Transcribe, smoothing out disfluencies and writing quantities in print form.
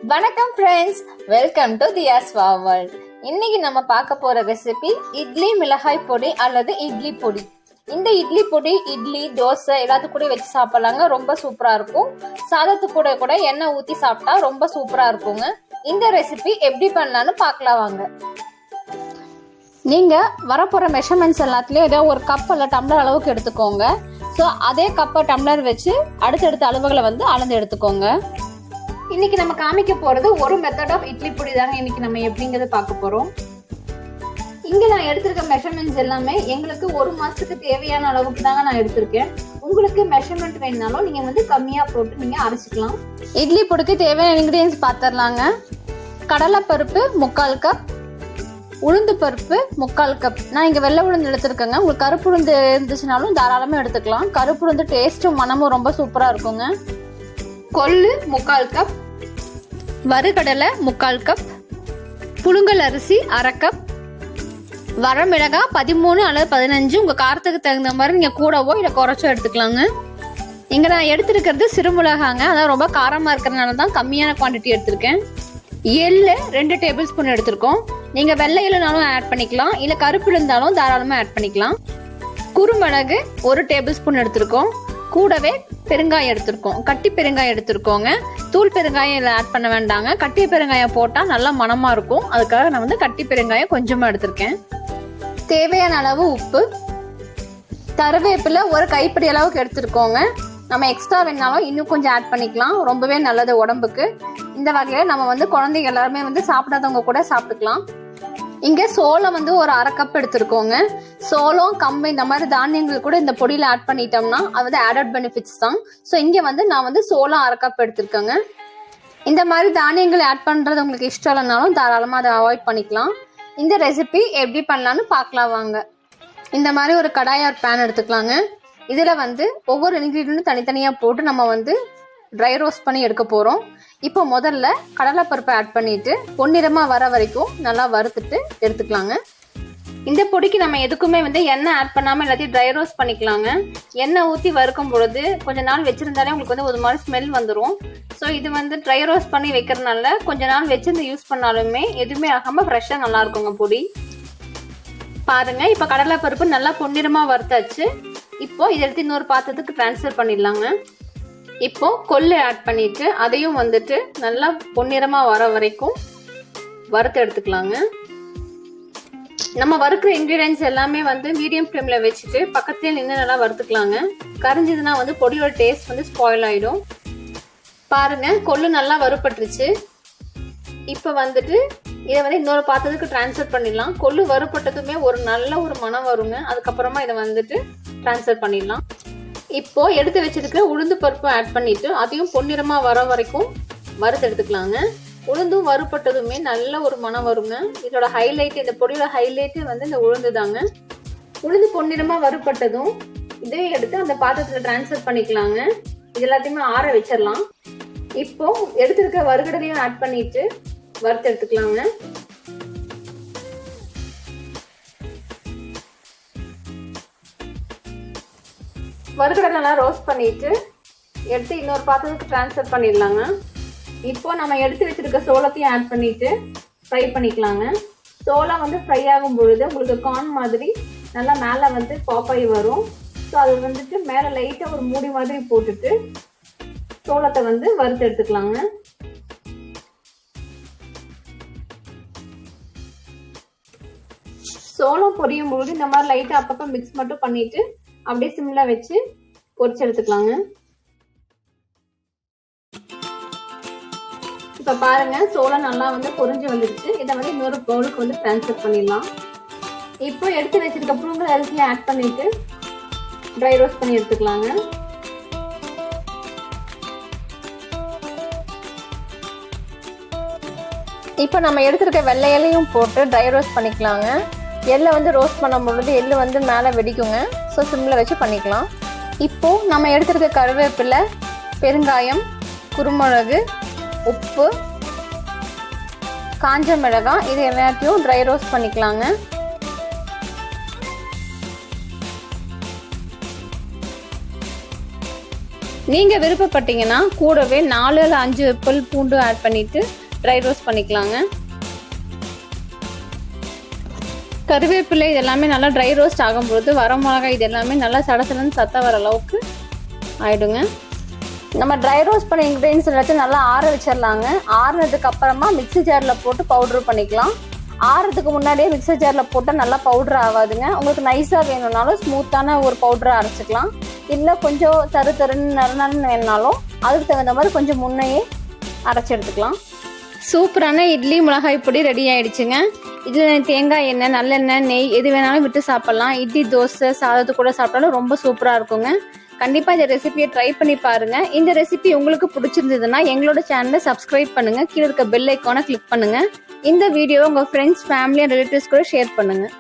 வணக்கம் friends, welcome to தியாஸ் world. இன்னைக்கு நம்ம பார்க்க போற ரெசிபி இட்லி மிளகாய் பொடி அல்லது இட்லி பொடி. இந்த இட்லி பொடி இட்லி தோசை எல்லாத்துக்கும் கூட வச்சு சாப்பிடலாங்க. ரொம்ப சூப்பரா இருக்கும். சாதத்து கூட கூட எண்ணெய் ஊத்தி சாப்பிட்டா ரொம்ப சூப்பரா இருக்குங்க. இந்த ரெசிபி எப்படி பண்ணலான்னு பார்க்கலாம் வாங்க. நீங்க வரப்போற மெஷர்மெண்ட்ஸ் எல்லாத்துலயும் ஏதோ ஒரு கப் அல்ல டம்ளர் அளவுக்கு எடுத்துக்கோங்க. ஸோ அதே கப்பை டம்ளர் வச்சு அடுத்தடுத்த அளவுகளை அளந்து எடுத்துக்கோங்க. இன்னைக்கு நம்ம காமிக்க போறது ஒரு மெத்தட் ஆஃப் இட்லி பொடி தாங்க. இன்னைக்கு நம்ம எப்படிங்கிறத பார்க்க போறோம். இங்க நான் எடுத்திருக்க மெஷர்மெண்ட்ஸ் எல்லாமே எங்களுக்கு ஒரு மாசத்துக்கு தேவையான அளவுக்கு தாங்க நான் எடுத்திருக்கேன். உங்களுக்கு மெஷர்மெண்ட் வேணுனாலும் நீங்க கம்மியா போட்டு நீங்க அரைச்சிக்கலாம். இட்லி பொடிக்கு தேவையான இன்கிரீடியன்ஸ் பார்த்துடலாங்க. கடலைப்பருப்பு 3/4 கப், உளுந்து பருப்பு 3/4 கப். நான் இங்க வெள்ளை உளுந்து எடுத்திருக்கேங்க. உங்களுக்கு கருப்பு உளுந்து இருந்துச்சுனாலும் தாராளமா எடுத்துக்கலாம். கருப்பு உளுந்து டேஸ்ட்டும் மனமும் ரொம்ப சூப்பரா இருக்குங்க. கொள்ளு 3/4 கப், வறுகடலை 3/4 கப், புழுங்கல் அரிசி 1/2 கப், வரமிளகாய் 13 அல்லது 15. உங்க காரத்துக்கு தகுந்த மாதிரி நீங்க கூடவோ இல்லை குறைச்சோ எடுத்துக்கலாங்க. இங்க நான் எடுத்திருக்கிறது சிறுமிளகாங்க. அதான் ரொம்ப காரமா இருக்கிறதுனால தான் கம்மியான குவான்டிட்டி எடுத்திருக்கேன். எள்ளு 2 டேபிள் ஸ்பூன் எடுத்திருக்கோம். நீங்க வெள்ளை எள்ளுனாலும் ஆட் பண்ணிக்கலாம், இல்ல கருப்பு இருந்தாலும் தாராளமா ஆட் பண்ணிக்கலாம். குருமிளகு 1 டேபிள் ஸ்பூன் எடுத்திருக்கோம். கூடவே பெருங்காயம் எடுத்திருக்கோம். கட்டி பெருங்காயம் எடுத்திருக்கோங்க. தூள் பெருங்காயம் இதில் ஆட் பண்ண வேண்டாங்க. கட்டி பெருங்காயம் போட்டால் நல்லா மணமா இருக்கும். அதுக்காக நான் கட்டி பெருங்காயம் கொஞ்சமா எடுத்திருக்கேன். தேவையான அளவு உப்பு, கருவேப்பிலை 1 கைப்பிடி அளவுக்கு எடுத்திருக்கோங்க. நம்ம எக்ஸ்ட்ரா வேணாலும் இன்னும் கொஞ்சம் ஆட் பண்ணிக்கலாம். ரொம்பவே நல்லது உடம்புக்கு. இந்த வகையில நம்ம குழந்தைங்க எல்லாருமே சாப்பிடாதவங்க கூட சாப்பிட்டுக்கலாம். இங்க சோளம் 1 1/2 கப் எடுத்திருக்கோங்க. சோளம், கம்பு இந்த மாதிரி தானியங்கள் கூட இந்த பொடியில ஆட் பண்ணிட்டோம்னா அது ஆடட் பெனிஃபிட்ஸ் தான். ஸோ இங்க நான் சோளம் 1/2 கப் எடுத்திருக்கேங்க. இந்த மாதிரி தானியங்கள் ஆட் பண்றது உங்களுக்கு இஷ்டம் இல்லைனாலும் தாராளமா அதை அவாய்ட் பண்ணிக்கலாம். இந்த ரெசிபி எப்படி பண்ணலான்னு பார்க்கலாம் வாங்க. இந்த மாதிரி ஒரு கடாய் ஒரு பேன் எடுத்துக்கலாங்க. இதுல ஒவ்வொரு இன்கிரீடியன்ட்டும் தனித்தனியா போட்டு நம்ம ட்ரை ரோஸ்ட் பண்ணி எடுக்க போறோம். இப்போ முதல்ல கடலைப்பருப்பை ஆட் பண்ணிட்டு பொன்னிறமா வர வரைக்கும் நல்லா வறுத்துட்டு எடுத்துக்கலாங்க. இந்த பொடிக்கு நம்ம எதுக்குமே எண்ணெய் ஆட் பண்ணாம எல்லாத்தையும் ட்ரை ரோஸ்ட் பண்ணிக்கலாங்க. எண்ணெய் ஊற்றி வறுக்கும் பொழுது கொஞ்ச நாள் வச்சிருந்தாலே உங்களுக்கு ஒரு மாதிரி ஸ்மெல் வந்துடும். ஸோ இது ட்ரை ரோஸ்ட் பண்ணி வைக்கிறதுனால கொஞ்ச நாள் வச்சிருந்து யூஸ் பண்ணாலுமே எதுவுமே ஆகாம ஃப்ரெஷ்ஷாக நல்லா இருக்குங்க பொடி. பாருங்க, இப்போ கடலைப்பருப்பு நல்லா பொன்னிறமா வறுத்தாச்சு. இப்போ இதை எடுத்து இன்னொரு பாத்திரத்துக்கு டிரான்ஸ்ஃபர் பண்ணிடலாங்க. இப்போ கொள்ளு ஆட் பண்ணிட்டு அதையும் நல்லா பொன்னிறமா வர வரைக்கும் வறுத்து எடுத்துக்கலாங்க. நம்ம வறுக்கிற இன்கிரீடியன்ஸ் எல்லாமே மீடியம் ஃப்ளேம்ல வச்சுட்டு பக்கத்துல நின்று நல்லா வறுத்துக்கலாங்க. கரிஞ்சதுன்னா பொடியோட டேஸ்ட் ஸ்பாயில் ஆயிடும். பாருங்க, கொள்ளு நல்லா வறுப்பட்டுருச்சு. இப்போ இதை இன்னொரு பாத்திரத்துக்கு டிரான்ஸ்ஃபர் பண்ணிடலாம். கொள்ளு வறுப்பட்டதுமே நல்ல ஒரு மனம் வருங்க. அதுக்கப்புறமா இதை டிரான்ஸ்ஃபர் பண்ணிடலாம். இப்போ எடுத்து வச்சிருக்கிற உளுந்து பருப்பு ஆட் பண்ணிட்டு அதையும் பொன்னிறமா வர வரைக்கும் வறுத்து எடுத்துக்கலாங்க. உளுந்தும் வறுப்பட்டதுமே நல்ல ஒரு மனம் வருங்க. இதோட ஹைலைட், இந்த பொடியோட ஹைலைட் இந்த உளுந்து தாங்க. உளுந்து பொன்னிறமா வறுப்பட்டதும் இதே எடுத்து அந்த பாத்திரத்துல டிரான்ஸ்ஃபர் பண்ணிக்கலாங்க. இது எல்லாத்தையுமே ஆற வச்சிடலாம். இப்போ எடுத்திருக்க வறுகடலையும் ஆட் பண்ணிட்டு வறுத்து எடுத்துக்கலாங்க. வறுகடலை நல்லா ரோஸ்ட் பண்ணிட்டு எடுத்து இன்னொரு பாத்திரத்துக்கு டிரான்ஸ்ஃபர் பண்ணிடலாங்க. இப்போ நம்ம எடுத்து வச்சிருக்க சோளத்தையும் ஆட் பண்ணிட்டு ஃப்ரை பண்ணிக்கலாங்க. சோளம் ஃப்ரை ஆகும் பொழுது உங்களுக்கு கார்ன் மாதிரி நல்லா மேலே பாப்பாய் வரும். ஸோ அது மேலே லைட்டாக ஒரு மூடி மாதிரி போட்டுட்டு சோளத்தை வறுத்து எடுத்துக்கலாங்க. சோளம் பொரியும் பொழுது இந்த மாதிரி லைட்டாக அப்பப்போ மிக்ஸ் மட்டும் பண்ணிட்டு அப்படியே சிம்ல வச்சு பொரிச்சு எடுத்துக்கலாங்க. இப்ப பாருங்க, சோளம் நல்லா பொரிஞ்சு வந்துருச்சு. இதை இன்னொரு பவுலுக்கு டிரான்ஸ்ஃபர் பண்ணிடலாம். இப்போ எடுத்து வச்சிருக்க புழுங்கல் அரிசியை ஆட் பண்ணிட்டு ட்ரை ரோஸ்ட் பண்ணி எடுத்துக்கலாங்க. இப்போ நம்ம எடுத்திருக்க வெள்ளை இலையும் போட்டு ட்ரை ரோஸ்ட் பண்ணிக்கலாங்க. எள்ளை ரோஸ்ட் பண்ணும் பொழுது எள்ளு மேலே வெடிக்குங்க. ஸோ சிம்மில் வச்சு பண்ணிக்கலாம். இப்போது நம்ம எடுத்துருக்க கருவேப்பிலை, பெருங்காயம், குருமிளகு, உப்பு, காஞ்ச மிளகாய் இது எல்லாத்தையும் ட்ரை ரோஸ்ட் பண்ணிக்கலாங்க. நீங்கள் விருப்பப்பட்டீங்கன்னா கூடவே 4 இல்ல 5 பல் பூண்டு ஆட் பண்ணிவிட்டு ட்ரை ரோஸ்ட் பண்ணிக்கலாங்க. கருவேப்பிலை இது எல்லாமே நல்லா ட்ரை ரோஸ்ட் ஆகும்போது வரமிளகாய் இது எல்லாமே நல்லா சடசடன்னு சத்த வர அளவுக்கு ஆயிடுங்க. நம்ம ட்ரை ரோஸ்ட் பண்ண இன்க்ரீடியன்ஸ் எல்லாத்தையும் நல்லா ஆற வச்சிடலாங்க. ஆறுனதுக்கு அப்புறமா மிக்ஸி ஜாரில் போட்டு பவுட்ரு பண்ணிக்கலாம். ஆறுறதுக்கு முன்னாடியே மிக்ஸி ஜாரில் போட்டால் நல்லா பவுட்ரு ஆகாதுங்க. உங்களுக்கு நைஸாக வேணும்னாலும் ஸ்மூத்தான ஒரு பவுட்ரை அரைச்சிக்கலாம். இல்லை கொஞ்சம் தருன்னு நறுன்னு வேணுனாலும் அதுக்கு தகுந்த மாதிரி கொஞ்சம் முன்னையே அரைச்சி எடுத்துக்கலாம். சூப்பரான இட்லி மிளகாய் பொடி ரெடி ஆயிடுச்சுங்க. இதில் தேங்காய் எண்ணெய், நல்லெண்ணெய், நெய் எது வேணாலும் விட்டு சாப்பிட்லாம். இட்லி, தோசை, சாதத்து கூட சாப்பிட்டாலும் ரொம்ப சூப்பராக இருக்குங்க. கண்டிப்பாக இந்த ரெசிபியை ட்ரை பண்ணி பாருங்கள். இந்த ரெசிபி உங்களுக்கு பிடிச்சிருந்ததுன்னா எங்களோட சேனலை சப்ஸ்கிரைப் பண்ணுங்கள். கீழே இருக்க பெல் ஐக்கானை கிளிக் பண்ணுங்கள். இந்த வீடியோவை உங்கள் ஃப்ரெண்ட்ஸ், ஃபேமிலி அண்ட் ரிலேட்டிவ்ஸ் கூட ஷேர் பண்ணுங்கள்.